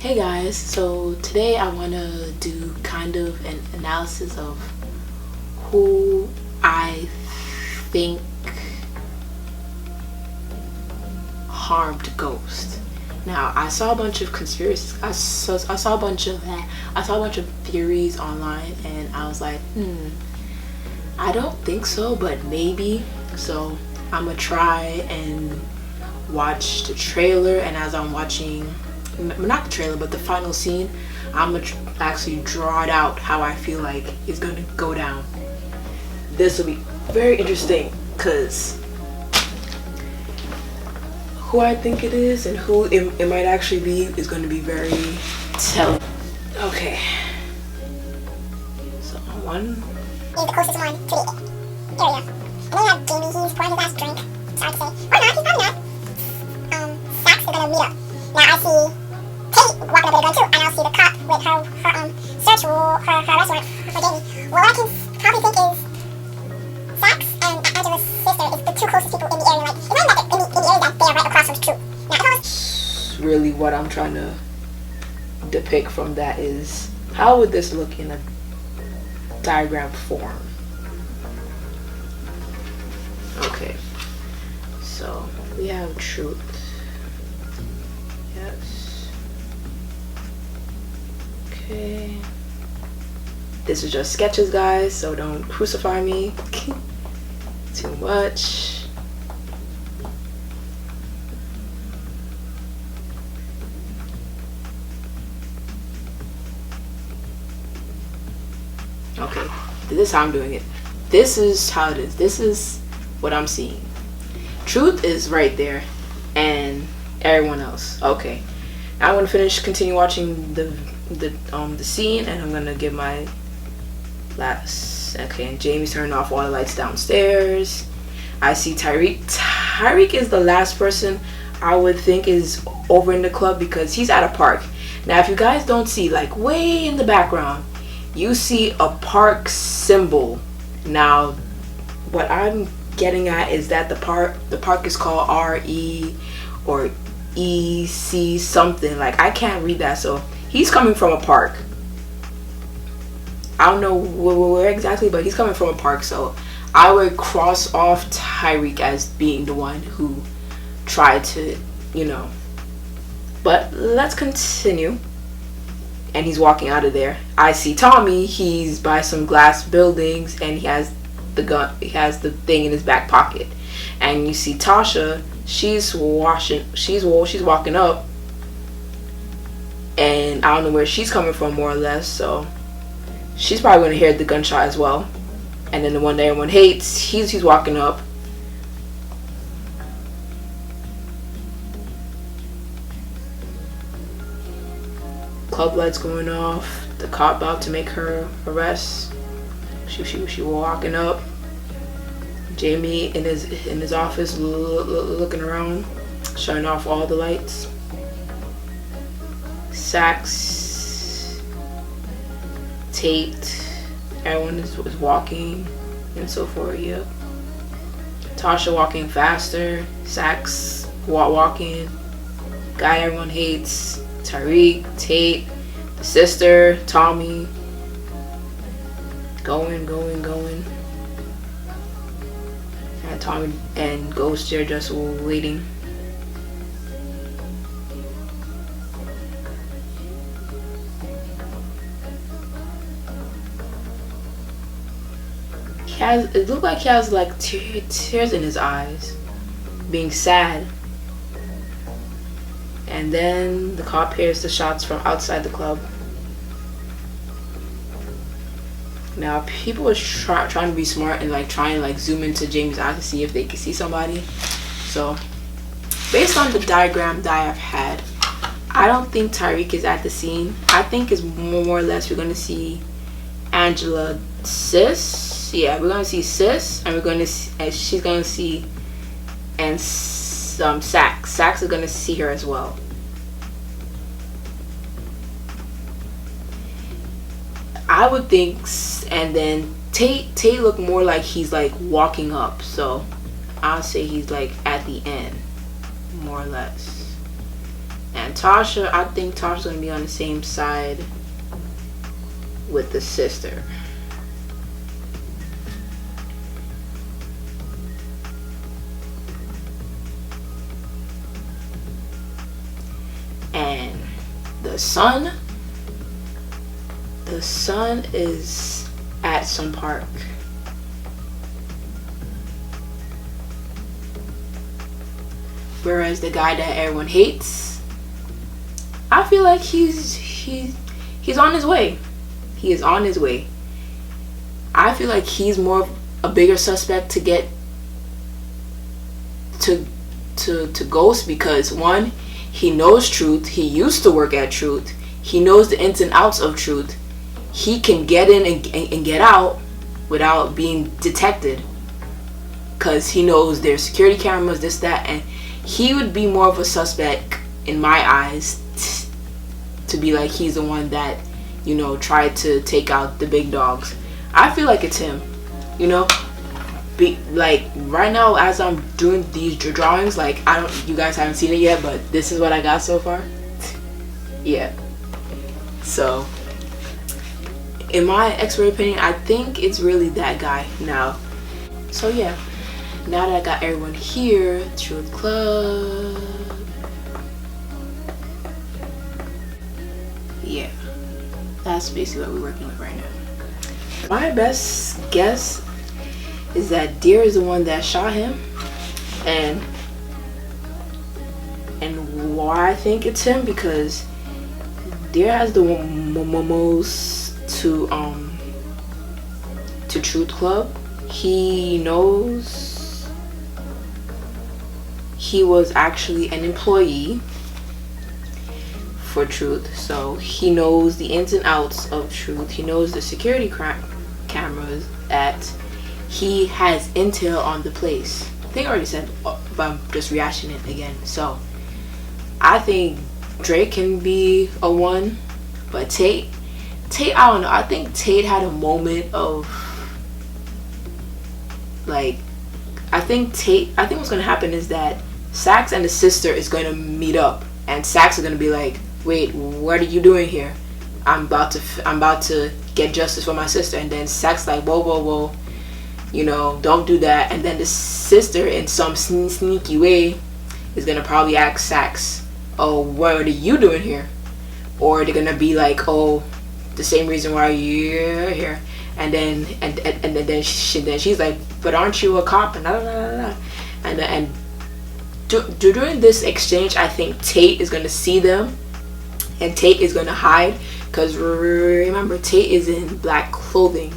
Hey guys, so today I want to do kind of an analysis of who I think harmed Ghost. Now, I saw a bunch of conspiracies. I saw a bunch of theories online, and I was like, I don't think so, but maybe. So I'm gonna try and watch the trailer, and as I'm watching, not the trailer, but the final scene, I'm gonna actually draw it out how I feel like it's gonna go down. This will be very interesting because who I think it is and who it might actually be is going to be very telling. Okay. So one. He's the closest one to the area. And then you have Jamie, he's pouring his last drink. It's hard to say. Or not, he's probably not. Sax is gonna meet up. Now I see Kate walking over to the gun too, and I'll see the cop with her search restaurant for Jamie. What I can probably think is Sax and Angela's sister is the two closest people in the area. Like, it's not that they're in the area that they are right across from the truth. Now, really what I'm trying to depict from that is how would this look in a diagram form? Okay, so we have truth. Yes. Okay. This is just sketches, guys, so don't crucify me too much. Okay, this is how I'm doing it. This is how it is. This is what I'm seeing. Truth is right there, and everyone else. Okay, now I'm gonna continue watching the scene, and I'm gonna give my last. Okay, and Jamie's turning off all the lights downstairs. I see Tyreek. Tyreek is the last person I would think is over in the club because he's at a park. Now, if you guys don't see, like way in the background, you see a park symbol. Now, what I'm getting at is that the park is called RE or EC something. Like, I can't read that, so he's coming from a park. I don't know where exactly, but he's coming from a park, so I would cross off Tyreek as being the one who tried to, But let's continue. And he's walking out of there. I see Tommy. He's by some glass buildings, and he has the gun. He has the thing in his back pocket. And you see Tasha. She's walking up, and I don't know where she's coming from, more or less. So she's probably gonna hear the gunshot as well. And then the one that everyone hates, he's walking up. Club lights going off. The cop about to make her arrest. She walking up. Jamie in his office looking around, shutting off all the lights. Sax, Tate, everyone is walking and so forth. Yep. Tasha walking faster. Sax walking. Guy everyone hates. Tyreek, Tate, the sister, Tommy. Going. And Tommy and Ghost are just waiting. It looked like he has like tears in his eyes, being sad. And then the cop hears the shots from outside the club. Now people are trying to be smart and trying to zoom into Jamie's eyes to see if they can see somebody. So based on the diagram that I've had, I don't think Tyreek is at the scene. I think it's more or less we're gonna see Angela, sis. Yeah, we're gonna see sis, and she's gonna see, and Sax. Sax is gonna see her as well. I would think, and then Tate look more like he's walking up, so I'll say he's at the end, more or less. And Tasha, I think Tasha's gonna be on the same side with the sister. And the son is at some park. Whereas the guy that everyone hates, I feel like he's on his way. He is on his way. I feel like he's more of a bigger suspect to get to Ghost, because one, he knows Truth. He used to work at Truth. He knows the ins and outs of Truth. He can get in and get out without being detected, because he knows there's security cameras, this, that, and he would be more of a suspect in my eyes to be like he's the one that, you know, tried to take out the big dogs. I feel like it's him, you know. Like right now as I'm doing these drawings, like you guys haven't seen it yet, but this is what I got so far. Yeah. So in my expert opinion, I think it's really that guy now. So yeah, now that I got everyone here, Truth Club. Yeah, that's basically what we're working with right now. My best guess is that Deer is the one that shot him, and why I think it's him, because Deer has the most to Truth Club. He knows he was actually an employee for Truth, so he knows the ins and outs of Truth. He knows the security cameras, that he has intel on the place. I think I already said, but I'm just rehashing it again. So I think Drake can be a one, but Tate, I don't know. I think Tate had a moment of like, I think what's gonna happen is that Sax and the sister is gonna meet up, and Sax is gonna be like, wait, what are you doing here? I'm about to get justice for my sister. And then Sax like, whoa, you know, don't do that. And then the sister, in some sneaky way, is gonna probably ask Sax, oh, what are you doing here? Or they're gonna be like, oh, the same reason why you're here. And then she's like, but aren't you a cop? And and during this exchange, I think Tate is gonna see them, and Tate is gonna hide, because remember, Tate is in black clothing,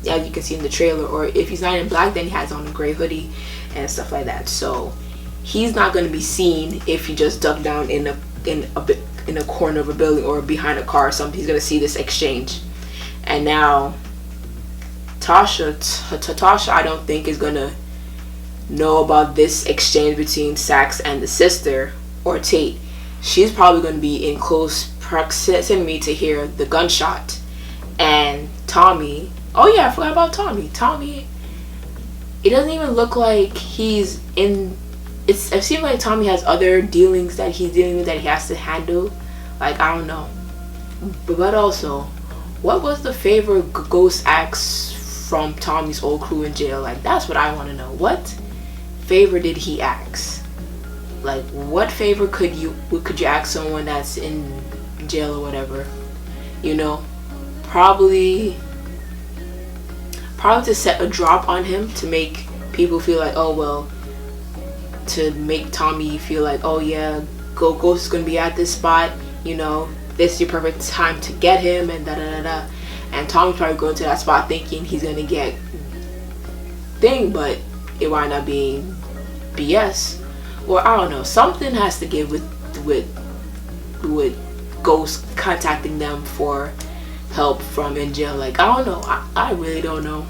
as you can see in the trailer. Or if he's not in black, then he has on a gray hoodie and stuff like that. So he's not going to be seen if he just ducked down in a corner of a building or behind a car or something. He's going to see this exchange. And now Tasha, I don't think is going to know about this exchange between Sax and the sister or Tate. She's probably going to be in close proximity to hear the gunshot. And Tommy, oh yeah, I forgot about Tommy. Tommy, it doesn't even look like he's in. It seems like Tommy has other dealings that he's dealing with that he has to handle. Like, I don't know. But also, what was the favorite ghost acts from Tommy's old crew in jail? Like, that's what I want to know. What favor did he ask? Like, what favor could you ask someone that's in jail or whatever? You know, probably to set a drop on him to make people feel like, oh well, to make Tommy feel like, oh yeah, Ghost is gonna be at this spot, you know, this is your perfect time to get him, and da. And Tommy's probably going to that spot thinking he's gonna get thing, but it wound up being BS. Or I don't know, something has to give with Ghost contacting them for help from in jail. Like, I don't know, I really don't know.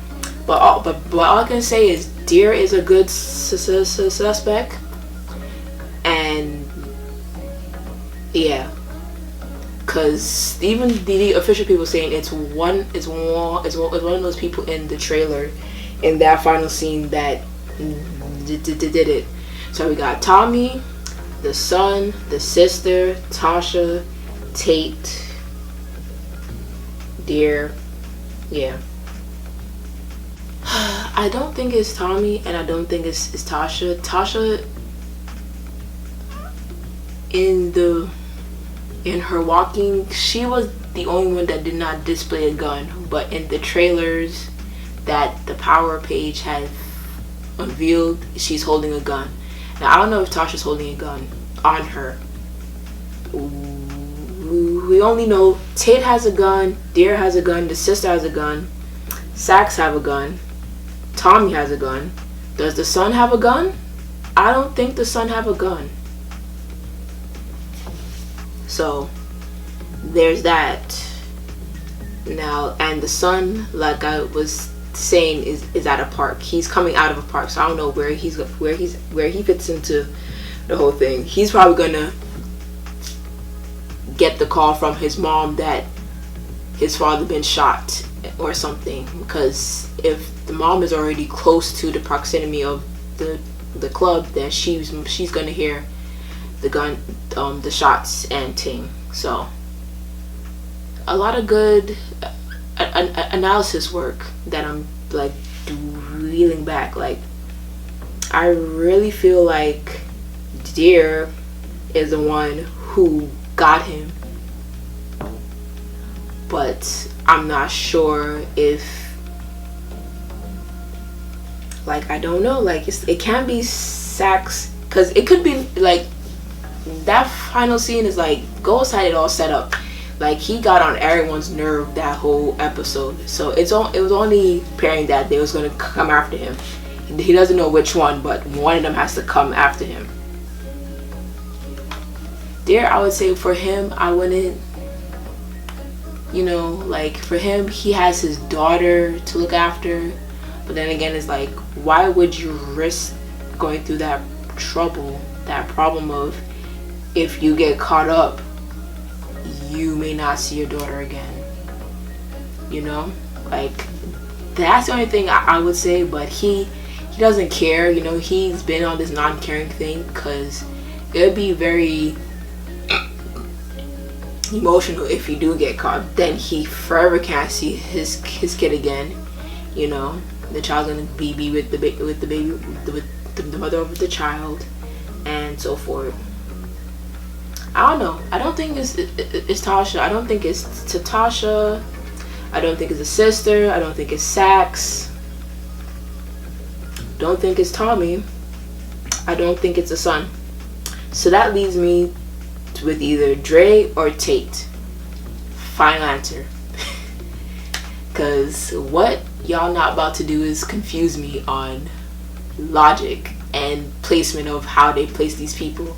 But all I can say is Deer is a good suspect, and yeah, because even the official people saying it's one of those people in the trailer in that final scene that did it. So we got Tommy, the son, the sister, Tasha, Tate, Dear. Yeah. I don't think it's Tommy, and I don't think it's Tasha. Tasha, in her walking, she was the only one that did not display a gun. But in the trailers that the Power page had unveiled, she's holding a gun. Now I don't know if Tasha's holding a gun on her. We only know Tate has a gun, Deer has a gun, the sister has a gun, Sax have a gun, Tommy has a gun. Does the son have a gun? I don't think the son have a gun. So there's that. Now, and the son, like I was saying, is at a park. He's coming out of a park, so I don't know where he fits into the whole thing. He's probably gonna get the call from his mom that his father been shot or something, because if the mom is already close to the proximity of the club, then she's gonna hear the gun, the shots and ting. So a lot of good analysis work that I'm like reeling back. Like, I really feel like Deer is the one who got him, but I'm not sure if, like, I don't know, like it can't be Sax, because it could be like that final scene is like Ghost had it all set up. Like, he got on everyone's nerve that whole episode, so it was only pairing that they was gonna come after him. He doesn't know which one, but one of them has to come after him. There, I would say for him, I wouldn't, like, for him, he has his daughter to look after, but then again, it's like, why would you risk going through that trouble, that problem of, if you get caught up, you may not see your daughter again, like, that's the only thing I would say. But he doesn't care, he's been on this non-caring thing, because it would be very emotional if you do get caught. Then he forever can't see his kid again. The child's gonna be with the baby, with the mother of the child, and so forth. I don't know. I don't think it's Tasha. I don't think it's Tasha. I don't think it's a sister. I don't think it's Sax. Don't think it's Tommy. I don't think it's a son. So that leaves me with either Dre or Tate. Final answer. Because what y'all not about to do is confuse me on logic and placement of how they place these people.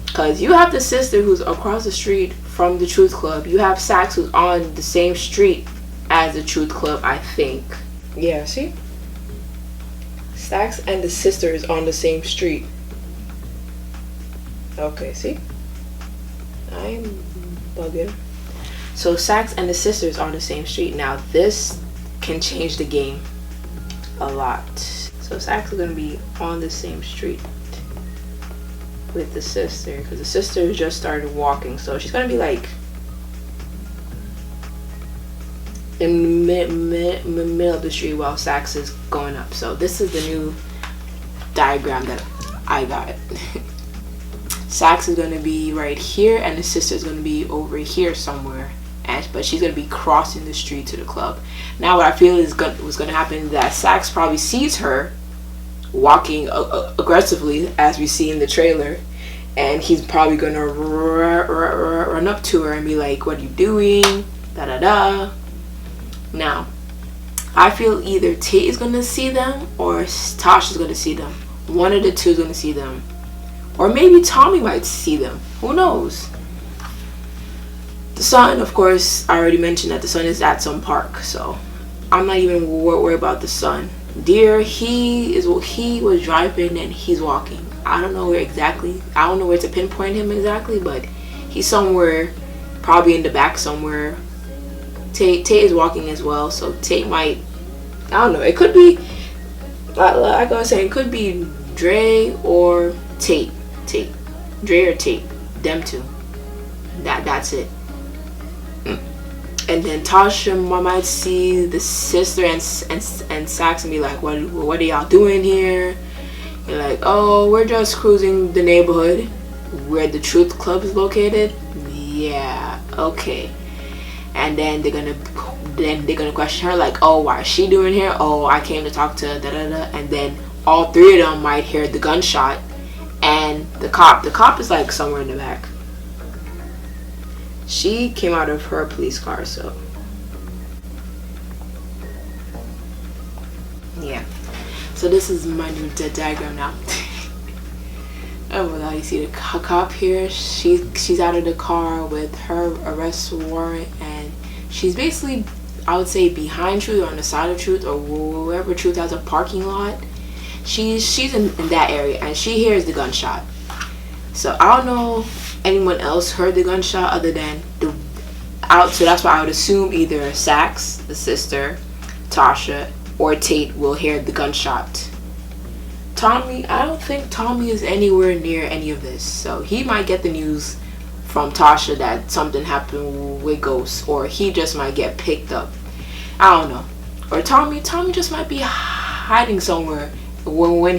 Because you have the sister who's across the street from the Truth Club. You have Sax who's on the same street as the Truth Club, I think. Yeah, see? Sax and the sister is on the same street. Okay, see? I'm bugging. So Sax and the sisters are on the same street. Now this can change the game a lot. So Sax is going to be on the same street with the sister, because the sister just started walking, so she's gonna be like in the middle of the street while Sax is going up. So this is the new diagram that I got. Sax is gonna be right here, and the sister is gonna be over here somewhere, but she's gonna be crossing the street to the club. Now what I feel was gonna happen is that Sax probably sees her walking aggressively, as we see in the trailer, and he's probably gonna run up to her and be like, what are you doing, da da da. Now I feel either Tate is gonna see them or Tasha's gonna see them. One of the two is gonna see them, or maybe Tommy might see them, who knows. The son, of course, I already mentioned that the son is at some park, so I'm not even worried about the son. Deer, he was driving and he's walking. I don't know where exactly. I don't know where to pinpoint him exactly, but he's somewhere, probably in the back somewhere. Tate is walking as well, so Tate might, I don't know. It could be, like I was saying, it could be Dre or Tate. Dre or Tate, them two. That's it. And then Tasha might see the sister and Sax and be like, what are y'all doing here? You're like, oh, we're just cruising the neighborhood where the Truth Club is located. Yeah, okay. And then they're gonna question her like, oh, why is she doing here? Oh, I came to talk to da da da. And then all three of them might hear the gunshot and the cop. The cop is like somewhere in the back. She came out of her police car, so yeah. So this is my new diagram now. Oh my god, you see the cop here. She's out of the car with her arrest warrant, and she's basically, I would say, behind Truth or on the side of Truth, or wherever Truth has a parking lot. She's in that area, and she hears the gunshot. So I don't know anyone else heard the gunshot other than so that's why I would assume either Sax, the sister, Tasha, or Tate will hear the gunshot. Tommy, I don't think Tommy is anywhere near any of this, so he might get the news from Tasha that something happened with Ghost, or he just might get picked up. I don't know. Or Tommy just might be hiding somewhere when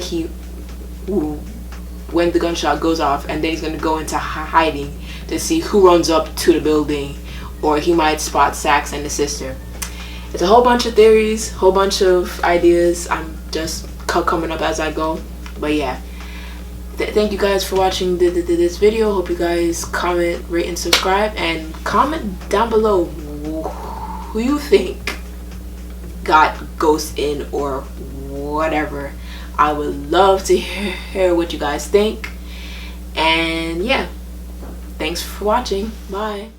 the gunshot goes off, and then he's gonna go into hiding to see who runs up to the building, or he might spot Sax and the sister. It's a whole bunch of theories, whole bunch of ideas. I'm just coming up as I go, but yeah. Thank you guys for watching this video. Hope you guys comment, rate, and subscribe, and comment down below who you think got Ghost in or whatever. I would love to hear what you guys think. And yeah, thanks for watching. Bye.